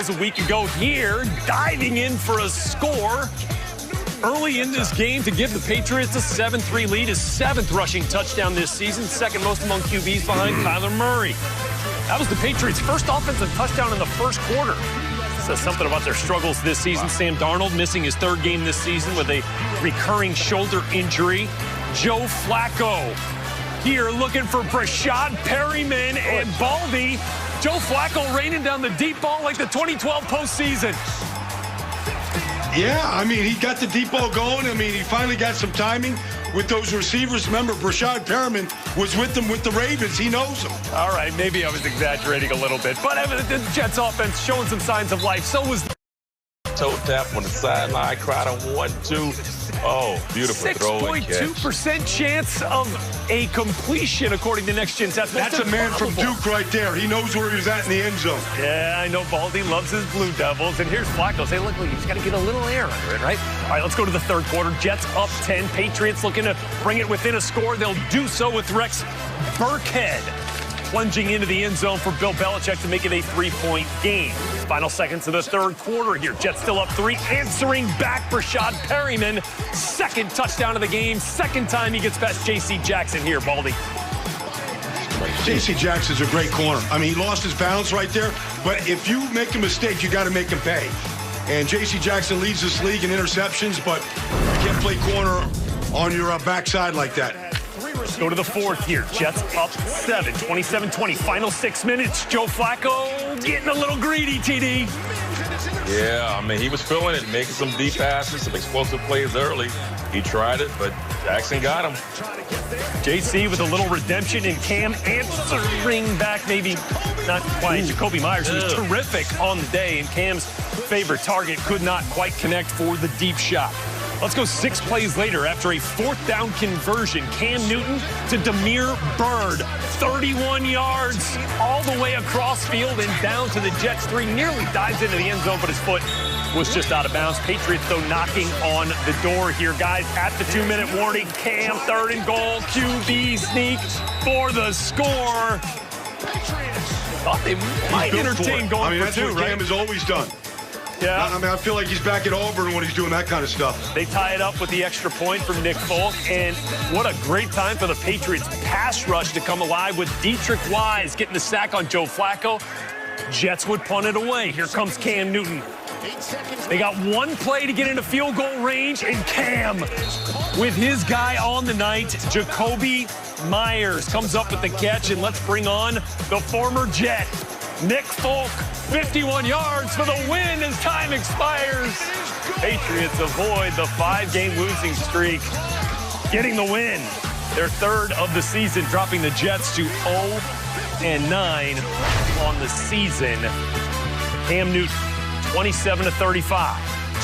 Eagles a week ago. Here, diving in for a score early in this game to give the Patriots a 7-3 lead, his 7th rushing touchdown this season, second most among QBs behind Kyler Murray. That was the Patriots' first offensive touchdown in the first quarter. Says something about their struggles this season. Sam Darnold missing his 3rd game this season with a recurring shoulder injury. Joe Flacco here looking for Brashad Perryman and Baldy. Joe Flacco raining down the deep ball like the 2012 postseason. Yeah, I mean, he got the deep ball going. I mean, he finally got some timing with those receivers. Remember, Brashad Perriman was with them with the Ravens. He knows them. All right, maybe I was exaggerating a little bit, but the Jets offense showing some signs of life. So was toe tap on the sideline, crowd on 1-2. Oh, beautiful throw and catch. 6.2% chance of a completion, according to Next Gen Stats. That's a man from Duke right there. He knows where he's at in the end zone. Yeah, I know Baldy loves his Blue Devils. And here's Flacco. Say, look, he's got to get a little air under it, right? All right, let's go to the 3rd quarter. Jets up 10. Patriots looking to bring it within a score. They'll do so with Rex Burkhead plunging into the end zone for Bill Belichick to make it a 3-point game. Final seconds of the 3rd quarter here. Jets still up 3, answering back Brashad Perryman. 2nd touchdown of the game. 2nd time he gets past J.C. Jackson here, Baldy. J.C. Jackson's a great corner. I mean, he lost his balance right there, but if you make a mistake, you got to make him pay. And J.C. Jackson leads this league in interceptions, but you can't play corner on your backside like that. Go to the 4th here. Jets up 7, 27-20. Final 6 minutes. Joe Flacco getting a little greedy, TD. Yeah, I mean, he was feeling it, making some deep passes, some explosive plays early. He tried it, but Jackson got him. JC with a little redemption, and Cam answering back, maybe not quite. Jacoby Myers, who was terrific on the day, and Cam's favorite target could not quite connect for the deep shot. Let's go 6 plays later after a 4th down conversion. Cam Newton to Demir Bird. 31 yards all the way across field and down to the Jets 3. Nearly dives into the end zone, but his foot was just out of bounds. Patriots, though, knocking on the door here, guys. At the 2-minute warning, Cam, 3rd and goal. QB sneak for the score. Thought they might entertain going for 2, right? Cam has always done. Yeah. I mean, I feel like he's back at Auburn when he's doing that kind of stuff. They tie it up with the extra point from Nick Folk, and what a great time for the Patriots pass rush to come alive with Dietrich Wise getting the sack on Joe Flacco. Jets would punt it away. Here comes Cam Newton. They got 1 play to get into field goal range, and Cam, with his guy on the night, Jacoby Myers, comes up with the catch, and let's bring on the former Jet, Nick Folk. 51 yards for the win as time expires. Patriots avoid the 5-game losing streak, getting the win. Their 3rd of the season, dropping the Jets to 0-9 on the season. Cam Newton, 27-35,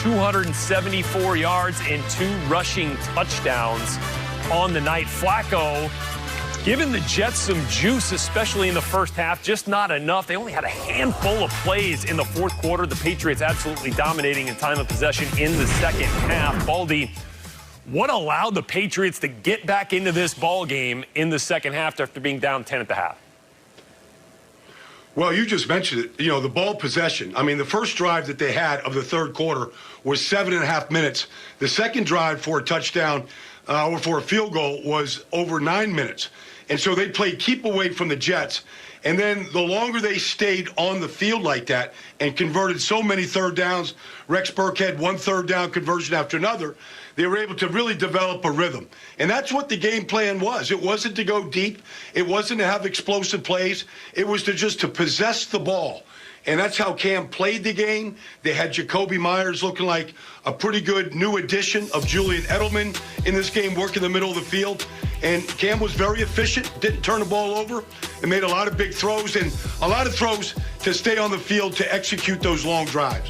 274 yards and 2 rushing touchdowns on the night. Flacco giving the Jets some juice, especially in the first half, just not enough. They only had a handful of plays in the 4th quarter. The Patriots absolutely dominating in time of possession in the 2nd half. Baldy, what allowed the Patriots to get back into this ball game in the 2nd half after being down 10 at the half? Well, you just mentioned it. You know, the ball possession. I mean, the first drive that they had of the 3rd quarter was 7.5 minutes. The second drive for a touchdown or for a field goal was over 9 minutes. And so they played keep away from the Jets. And then the longer they stayed on the field like that and converted so many 3rd downs, Rex Burkhead, 1 3rd down conversion after another, they were able to really develop a rhythm. And that's what the game plan was. It wasn't to go deep. It wasn't to have explosive plays. It was to possess the ball. And that's how Cam played the game. They had Jacoby Myers looking like a pretty good new addition of Julian Edelman in this game, working the middle of the field. And Cam was very efficient, didn't turn the ball over, and made a lot of big throws and a lot of throws to stay on the field to execute those long drives.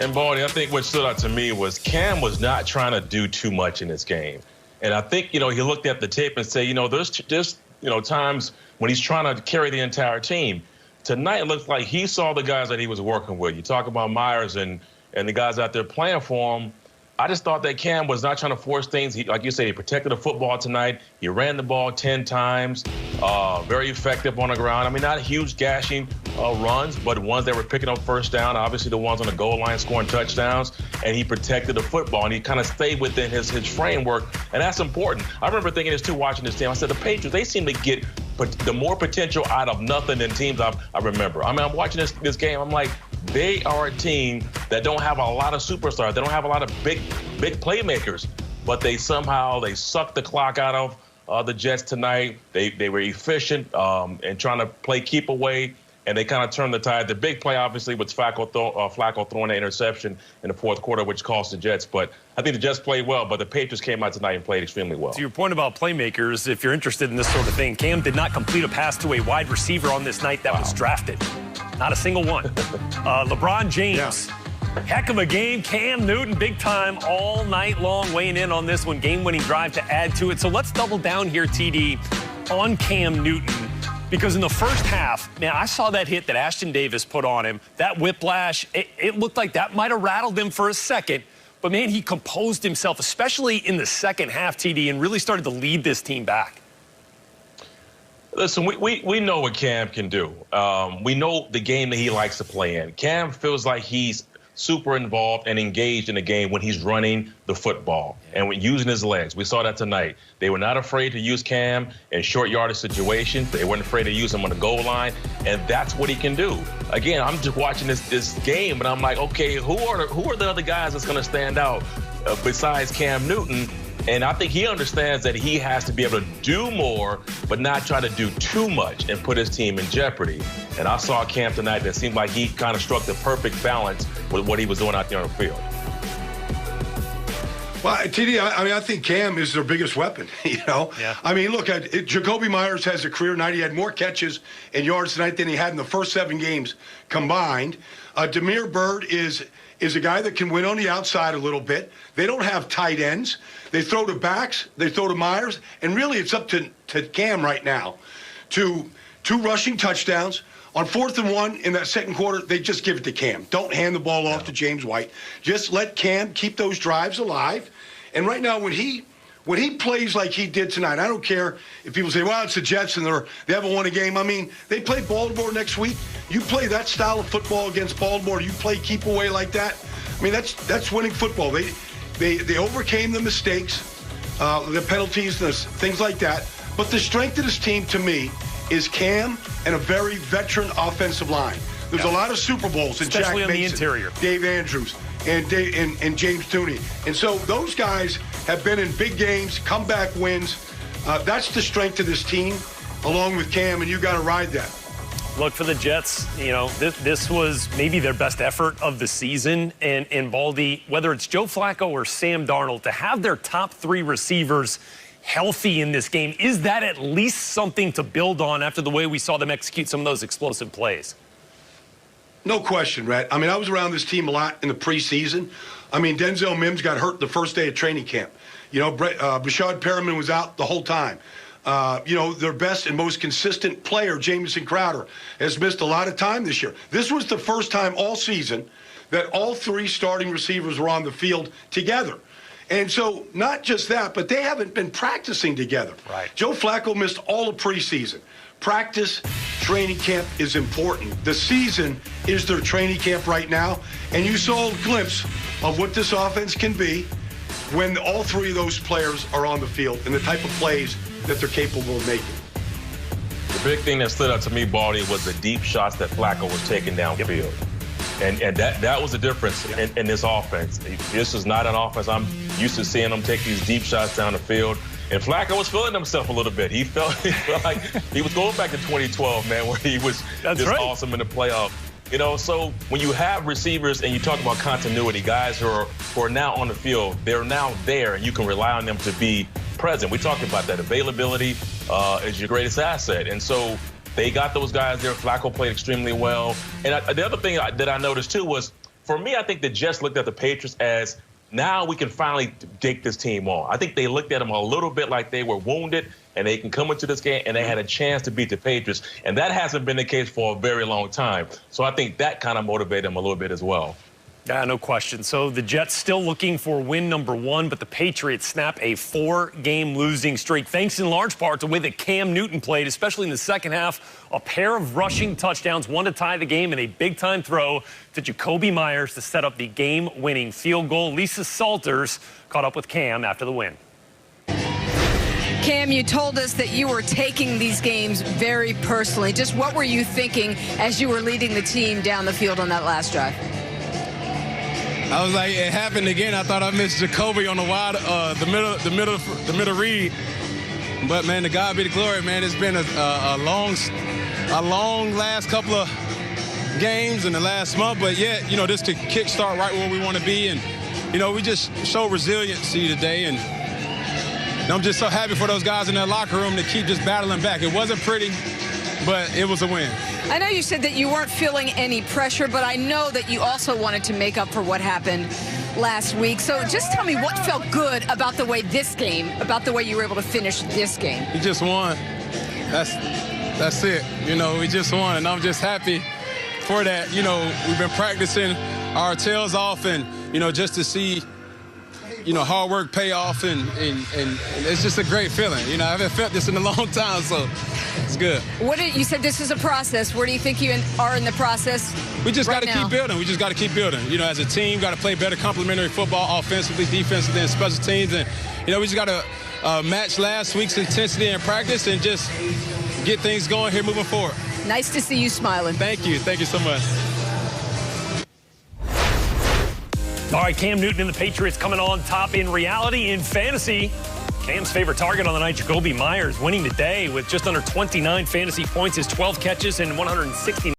And, Baldy, I think what stood out to me was Cam was not trying to do too much in this game. And I think, he looked at the tape and said, there's times when he's trying to carry the entire team. Tonight, it looks like he saw the guys that he was working with. You talk about Myers and the guys out there playing for him. I just thought that Cam was not trying to force things. Like you said, he protected the football tonight. He ran the ball 10 times. Very effective on the ground. I mean, not huge gashing runs, but ones that were picking up first down. Obviously, the ones on the goal line scoring touchdowns. And he protected the football, and he kind of stayed within his framework. And that's important. I remember thinking this, too, watching this team. I said, the Patriots, they seem to get the more potential out of nothing than teams I remember. I mean, I'm watching this game. I'm like, they are a team that don't have a lot of superstars. They don't have a lot of big playmakers. But they sucked the clock out of the Jets tonight. They were efficient and trying to play keep away, and they kind of turned the tide. The big play, obviously, was Flacco throwing an interception in the fourth quarter, which cost the Jets. But I think the Jets played well, but the Patriots came out tonight and played extremely well. To your point about playmakers, if you're interested in this sort of thing, Cam did not complete a pass to a wide receiver on this night that was drafted. Not a single one. LeBron James. Yeah. Heck of a game. Cam Newton, big time all night long, weighing in on this one. Game-winning drive to add to it. So let's double down here, TD, on Cam Newton. Because in the first half, man, I saw that hit that Ashton Davis put on him. That whiplash, it looked like that might have rattled him for a second. But, man, he composed himself, especially in the second half, TD, and really started to lead this team back. Listen, we know what Cam can do. We know the game that he likes to play in. Cam feels like he's super involved and engaged in the game when he's running the football and when using his legs. We saw that tonight. They were not afraid to use Cam in short yardage situations. They weren't afraid to use him on the goal line, and that's what he can do. Again, I'm just watching this game, and I'm like, okay, who are the other guys that's going to stand out besides Cam Newton? And I think he understands that he has to be able to do more, but not try to do too much and put his team in jeopardy. And I saw Cam tonight that seemed like he kind of struck the perfect balance with what he was doing out there on the field. Well, TD, I think Cam is their biggest weapon, Yeah. I mean, look, Jacoby Myers has a career night. He had more catches and yards tonight than he had in the first 7 games combined. Damiere Byrd is a guy that can win on the outside a little bit. They don't have tight ends. They throw to backs, they throw to Myers, and really it's up to Cam right now to 2 rushing touchdowns. On 4th and 1 in that second quarter, they just give it to Cam. Don't hand the ball off to James White. Just let Cam keep those drives alive. And right now, when he plays like he did tonight, I don't care if people say, well, it's the Jets and they haven't won a game. I mean, they play Baltimore next week. You play that style of football against Baltimore, you play keep away like that. I mean, that's winning football. They overcame the mistakes, the penalties, things like that. But the strength of this team, to me, is Cam and a very veteran offensive line. There's a lot of Super Bowls in especially Jack on Mason, the interior. Dave Andrews, and James Tooney. And so those guys have been in big games, comeback wins. That's the strength of this team, along with Cam, and you got to ride that. Look, for the Jets, this was maybe their best effort of the season. And Baldy, whether it's Joe Flacco or Sam Darnold, to have their top 3 receivers healthy in this game, is that at least something to build on after the way we saw them execute some of those explosive plays? No question, Rhett. I mean, I was around this team a lot in the preseason. I mean, Denzel Mims got hurt the first day of training camp. Brashad Perriman was out the whole time. Their best and most consistent player, Jamison Crowder, has missed a lot of time this year. This was the first time all season that all 3 starting receivers were on the field together. And so not just that, but they haven't been practicing together. Right. Joe Flacco missed all of preseason. Practice, training camp is important. The season is their training camp right now, and you saw a glimpse of what this offense can be when all 3 of those players are on the field and the type of plays that they're capable of making. The big thing that stood out to me, Baldy, was the deep shots that Flacco was taking downfield. And that was the difference in this offense. This is not an offense I'm used to seeing them take these deep shots down the field. And Flacco was feeling himself a little bit. He felt like he was going back to 2012, man, where he was awesome in the playoff. So when you have receivers and you talk about continuity, guys who are now on the field, they're now there, and you can rely on them to be present. We talked about that. Availability is your greatest asset. And so they got those guys there. Flacco played extremely well. And the other thing that I noticed, too, was, for me, I think the Jets looked at the Patriots as, now we can finally take this team on. I think they looked at them a little bit like they were wounded, and they can come into this game, and they had a chance to beat the Patriots. And that hasn't been the case for a very long time. So I think that kind of motivated them a little bit as well. Yeah, no question. So the Jets still looking for win number 1, but the Patriots snap a 4-game losing streak, thanks in large part to the way that Cam Newton played, especially in the second half. A pair of rushing touchdowns, one to tie the game, and a big-time throw to Jacoby Myers to set up the game-winning field goal. Lisa Salters caught up with Cam after the win. Cam, you told us that you were taking these games very personally. Just what were you thinking as you were leading the team down the field on that last drive? I was like, it happened again. I thought I missed Jacoby on the wide, the middle read. But man, to God be the glory, man. It's been a long last couple of games in the last month. But yet, you know, this could kickstart right where we want to be, and you know, we just showed resiliency today, and I'm just so happy for those guys in that locker room to keep just battling back. It wasn't pretty, but it was a win. I know you said that you weren't feeling any pressure, but I know that you also wanted to make up for what happened last week. So just tell me what felt good about the way about the way you were able to finish this game. We just won. That's it. You know, we just won, and I'm just happy for that. You know, we've been practicing our tails off, and, you know, just to see, you know, hard work pay off, and it's just a great feeling. You know, I haven't felt this in a long time, so it's good. You said this is a process. Where do you think you are in the process? We just got to keep building. We just got to keep building. You know, as a team, got to play better complementary football, offensively, defensively, and special teams. And, you know, we just got to match last week's intensity in practice and just get things going here moving forward. Nice to see you smiling. Thank you. Thank you so much. All right, Cam Newton and the Patriots coming on top in reality. In fantasy, Cam's favorite target on the night, Jacoby Myers, winning the day with just under 29 fantasy points, his 12 catches and 169